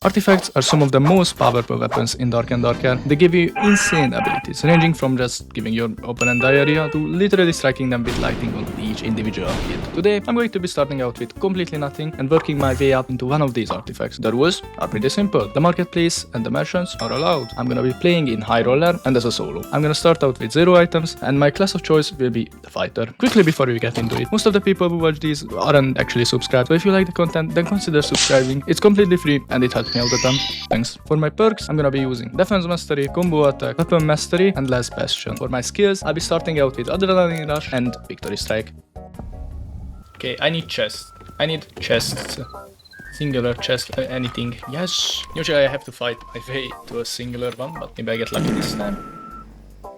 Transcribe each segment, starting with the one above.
Artifacts are some of the most powerful weapons in Dark and Darker. They give you insane abilities, ranging from just giving your opponent diarrhea to literally striking them with lightning on each individual hit. Today, I'm going to be starting out with completely nothing and working my way up into one of these artifacts. The rules are pretty simple. The marketplace and the merchants are allowed. I'm gonna be playing in High Roller and as a solo. I'm gonna start out with 0 items and my class of choice will be the fighter. Quickly before we get into it, most of the people who watch these aren't actually subscribed, so if you like the content, then consider subscribing. It's completely free and it helps me all the time. Thanks. For my perks, I'm gonna be using Defense Mastery, Combo Attack, Weapon Mastery, and Last Bastion. For my skills, I'll be starting out with Adrenaline Rush and Victory Strike. Okay, I need chests. I need chests. Singular chest, anything. Yes! Usually I have to fight my way to a singular one, but maybe I get lucky this time.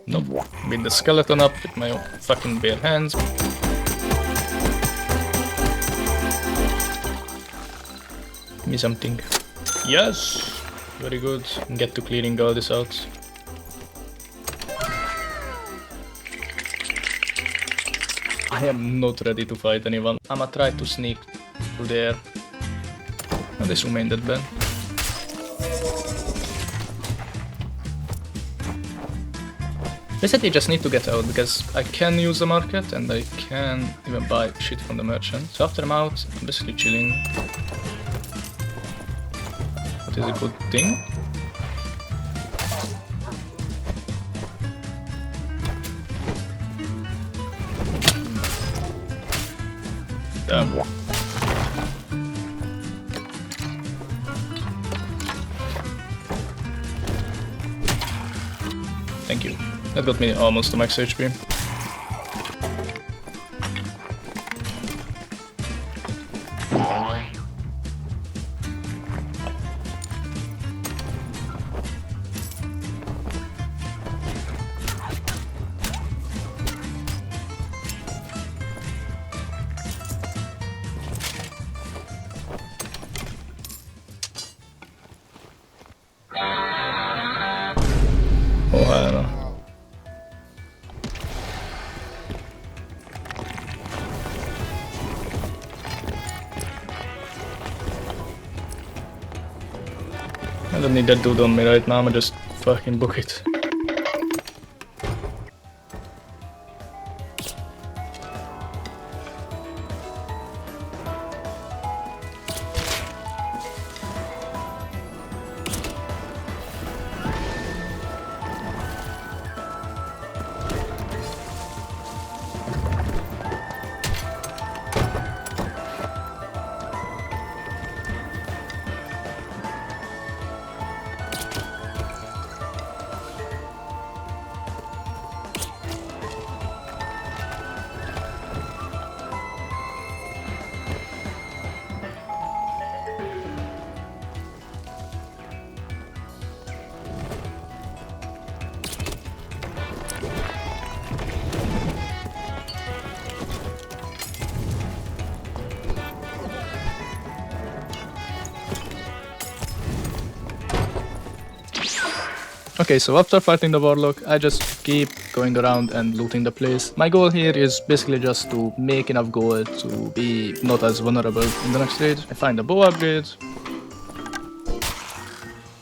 Nope. Beat the skeleton up with my fucking bare hands. Give me something. Yes! Very good. Get to clearing all this out. I am not ready to fight anyone. I'ma try to sneak through there. Oh, this remained that bad. Basically, just need to get out because I can use the market and I can even buy shit from the merchant. So after I'm out, I'm basically chilling. What is a good thing? Damn. Thank you. That got me almost to max HP. Oh, I don't know. I don't need that dude on me right now, I'ma just fucking book it. Okay, so after fighting the warlock, I just keep going around and looting the place. My goal here is basically just to make enough gold to be not as vulnerable in the next raid. I find a bow upgrade,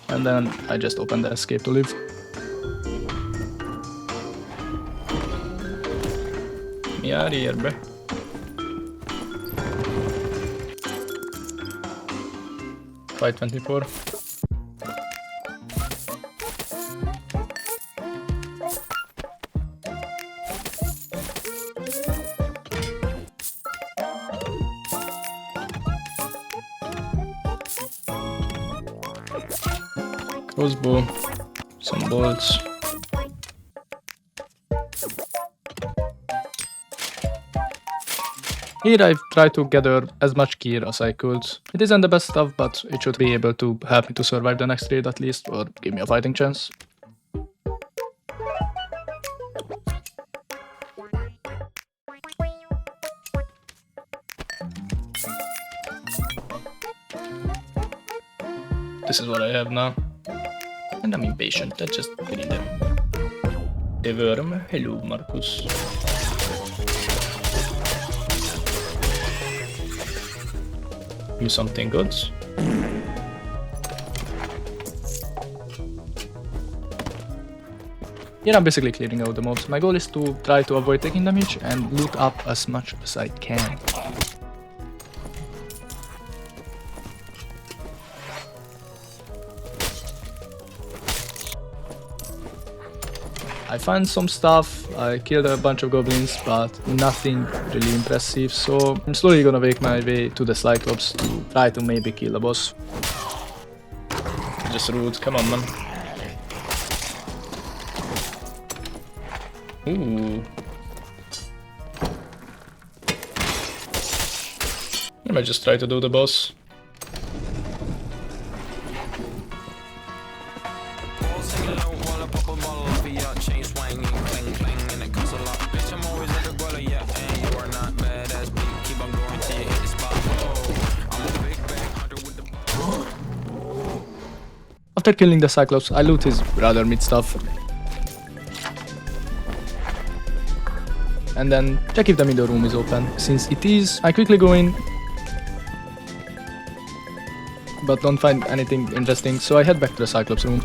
and then I just open the escape to leave. Me out of here, bruh. Fight 24. Crossbow, some bolts. Here I've tried to gather as much gear as I could. It isn't the best stuff, but it should be able to help me to survive the next raid at least, or give me a fighting chance. This is what I have now. And I'm impatient, that's just putting them. The worm. Hello, Marcus. Do something good. Here I'm basically clearing out the mobs. My goal is to try to avoid taking damage and loot up as much as I can. I found some stuff, I killed a bunch of goblins, but nothing really impressive, so I'm slowly gonna make my way to the Cyclops to try to maybe kill the boss. Just rude, come on man. Ooh. I might just try to do the boss. After killing the Cyclops, I loot his rather mid stuff. And then check if the middle room is open. Since it is, I quickly go in, but don't find anything interesting, so I head back to the Cyclops room.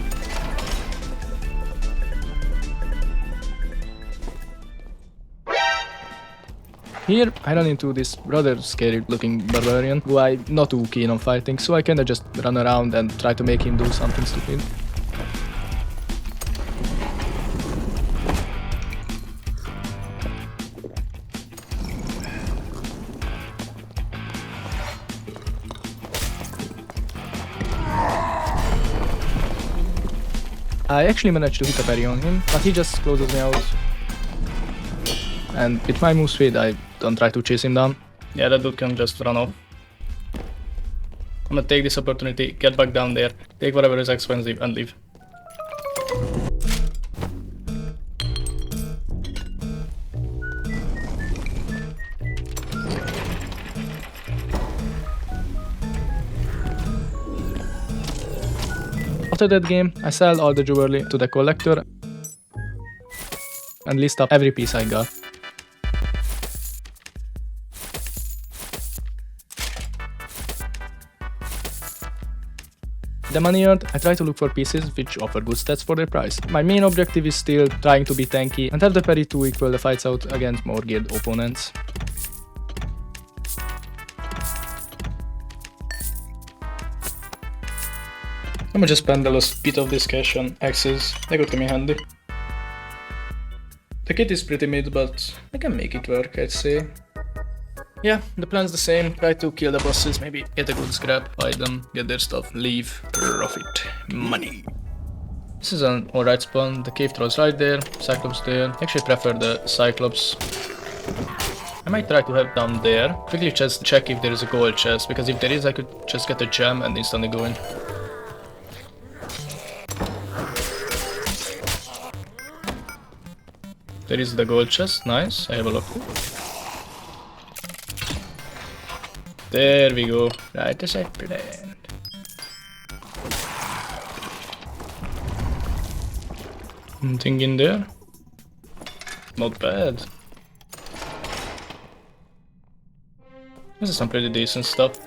Here I run into this rather scary looking barbarian who I'm not too keen on fighting, so I kinda just run around and try to make him do something stupid. I actually managed to hit a parry on him, but he just closes me out. And with my move speed, I don't try to chase him down. Yeah, that dude can just run off. I'm gonna take this opportunity, get back down there, take whatever is expensive and leave. After that game, I sell all the jewelry to the collector and list up every piece I got. The money earned, I try to look for pieces which offer good stats for their price. My main objective is still trying to be tanky and have the parry to equal the fights out against more geared opponents. I'm gonna just spend a little bit of this cash on axes, they could come in handy. The kit is pretty mid, but I can make it work, I'd say. Yeah, the plan's the same, try to kill the bosses, maybe get a good scrap, hide them, get their stuff, leave, profit, money. This is an alright spawn, the cave troll's right there, Cyclops there. I actually prefer the Cyclops. I might try to head down there, quickly just check if there is a gold chest, because if there is I could just get a gem and instantly go in. There is the gold chest, nice, I have a look. There we go, right as I planned. Anything in there? Not bad. This is some pretty decent stuff.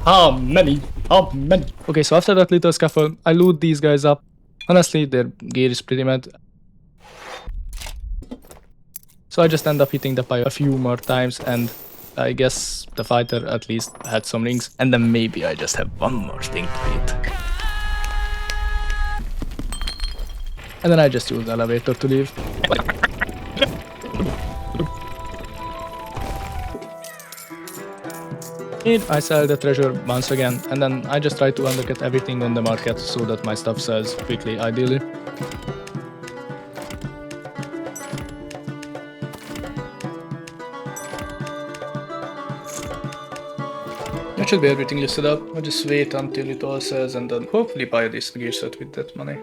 How many? How many? Okay, so after that little scuffle, I loot these guys up. Honestly, their gear is pretty mad. So I just end up hitting the pipe a few more times, and I guess the fighter at least had some rings. And then maybe I just have one more thing to hit. And then I just use the elevator to leave. Here I sell the treasure once again, and then I just try to undercut everything on the market so that my stuff sells quickly, ideally. That should be everything listed up. I'll just wait until it all sells and then hopefully buy this gear set with that money.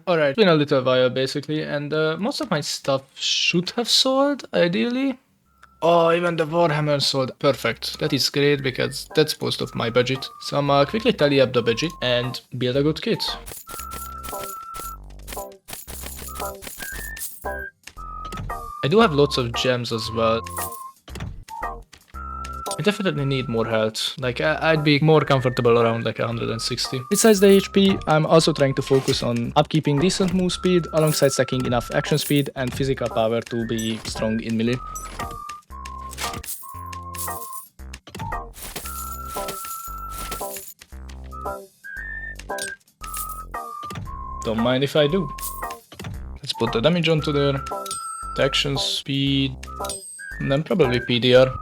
Alright, been a little while basically, and most of my stuff should have sold, ideally. Oh, even the Warhammer sold. Perfect. That is great because that's most of my budget. So I'm quickly tally up the budget and build a good kit. I do have lots of gems as well. I definitely need more health. Like, I'd be more comfortable around like 160. Besides the HP, I'm also trying to focus on upkeeping decent move speed alongside stacking enough action speed and physical power to be strong in melee. Don't mind if I do. Let's put the damage onto there. The action speed. And then probably PDR.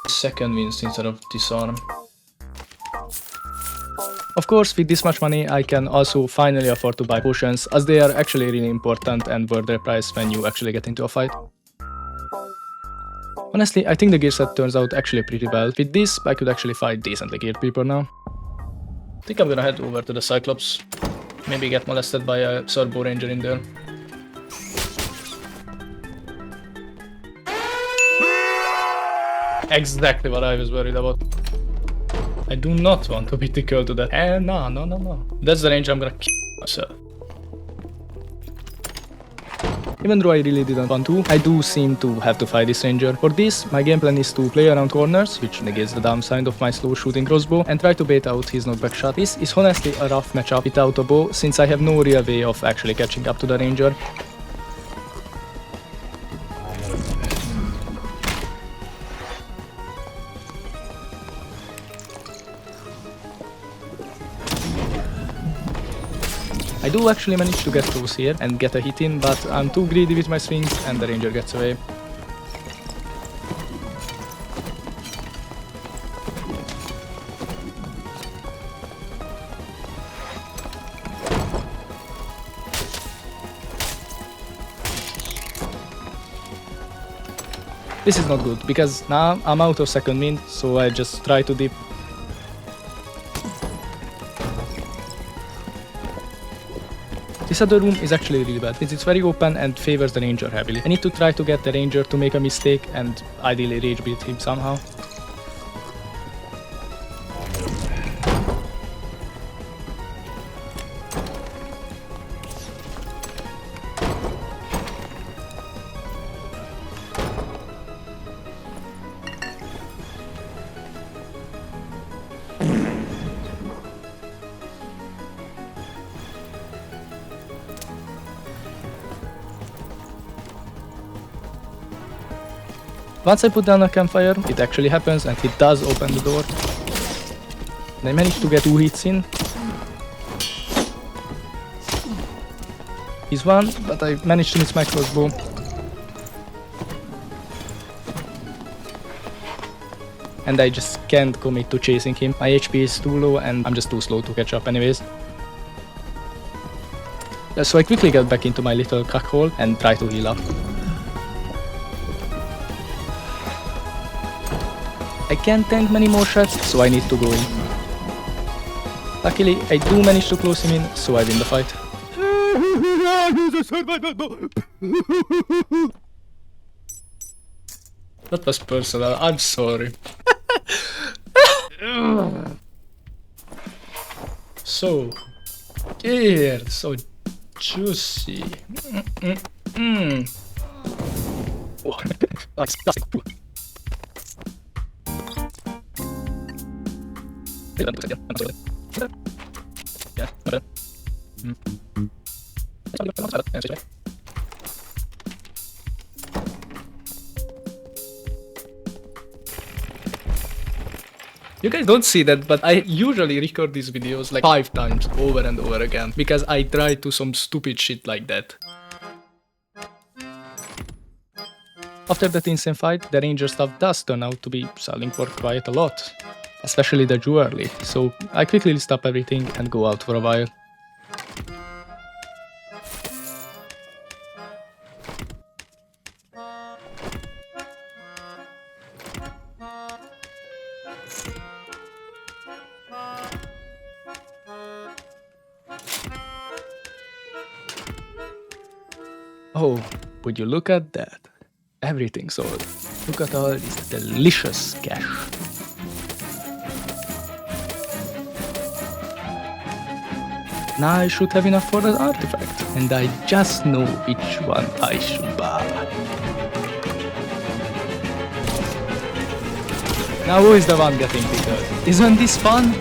Second wins instead of disarm. Of course, with this much money, I can also finally afford to buy potions, as they are actually really important and worth their price when you actually get into a fight. Honestly, I think the gear set turns out actually pretty well. With this, I could actually fight decently geared people now. I think I'm gonna head over to the Cyclops. Maybe get molested by a Serbo Ranger in there. Exactly what I was worried about. I do not want to be tickled to that. No. That's the range I'm gonna kill myself. Even though I really didn't want to, I do seem to have to fight this ranger. For this, my game plan is to play around corners, which negates the downside of my slow shooting crossbow, and try to bait out his knockback shot. This is honestly a rough matchup without a bow, since I have no real way of actually catching up to the ranger. I do actually manage to get close here and get a hit in, but I'm too greedy with my swings and the ranger gets away. This is not good, because now I'm out of second wind, so I just try to dip. This other room is actually really bad, since it's very open and favors the ranger heavily. I need to try to get the ranger to make a mistake and ideally rage beat him somehow. Once I put down a campfire, it actually happens and it does open the door. And I managed to get 2 hits in. He's one, but I managed to miss my crossbow. And I just can't commit to chasing him. My HP is too low and I'm just too slow to catch up anyways. So I quickly get back into my little cockhole and try to heal up. I can't tank many more shots, so I need to go in. Luckily, I do manage to close him in, so I win the fight. That was personal, I'm sorry. So juicy. Oh, that's disgusting. You guys don't see that, but I usually record these videos like 5 times over and over again because I try to some stupid shit like that. After that insane fight, the ranger stuff does turn out to be selling for quite a lot, especially the jewelry, so I quickly stop everything and go out for a while. Oh, would you look at that? Everything's sold. Look at all this delicious cash. Now I should have enough for an artifact, and I just know which one I should buy. Now who is the one getting bigger? Isn't this fun?